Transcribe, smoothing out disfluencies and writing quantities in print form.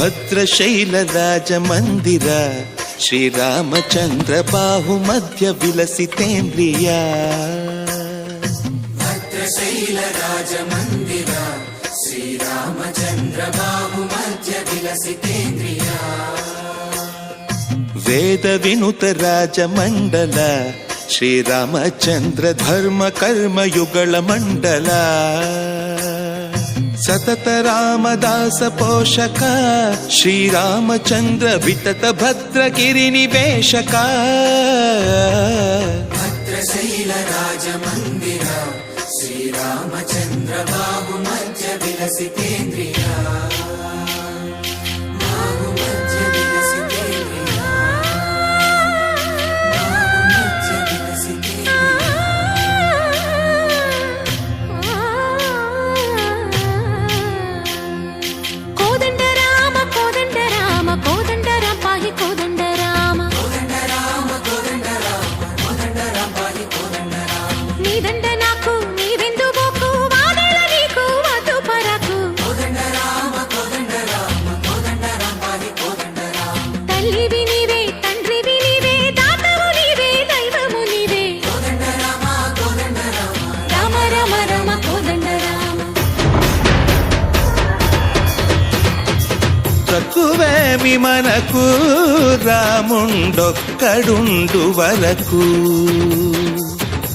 ಭದ್ರಶೈಲ ರಾಜ ಮಂದಿರ ಶ್ರೀರಾಮಚಂದ್ರ ಬಾಹು ಮಧ್ಯ ವಿಲಸಿತೇಂದ್ರಿಯ ಭದ್ರಶೈಲ ರಾಜ ಮಂದಿರ ಶ್ರೀರಾಮಚಂದ್ರ ಬಾಹು ಮಧ್ಯ ವಿಲಸಿತೇಂದ್ರಿಯ ವೇದ ವಿನುತ ರಾಜ ಮಂಡಲ ಶ್ರೀರಾಮಚಂದ್ರ ಧರ್ಮ ಕರ್ಮಯುಗಳ ಮಂಡಲ ಸತತ ರಾಮದಾಸ ಪೋಷಕ ಶ್ರೀರಾಮಚಂದ್ರ ವಿತತ ಭದ್ರಗಿರಿ ನಿವೇಶಕ ಭದ್ರಶೈಲ ರಾಜ ಮಂದಿರ ಶ್ರೀರಾಮಚಂದ್ರ ಬಾಹು ಮಧ್ಯ ವಿಲಸಿತೇಂದ್ರಿಯ ಬಾಹು ಮಧ್ಯ ವಿಲಸಿತೇಂದ್ರಿಯ ಬಾಹು ಮಧ್ಯ ವಿಲಸಿತೇಂದ್ರಿಯ కోదండ రామ కోదండ రామ కోదండ రామ పాహి కోదండ రామ కోదండ రామ కోదండ రామ కోదండ రామ పాహి కోదండ రామ నీదండ నాకు నీవెందు బోకు వాదల నీకు వద్దు పరకు కోదండ రామ కోదండ రామ కోదండ రామ పాహి కోదండ రామ తల్లివి నీవే తండ్రివి నీవే దాతవు నీవే దైవము నీవే కోదండ రామ కోదండ రామ రామ రామ రామ కోదండ రామ తక్కువేమి మనకు రాముండొక్కడుండు వరకు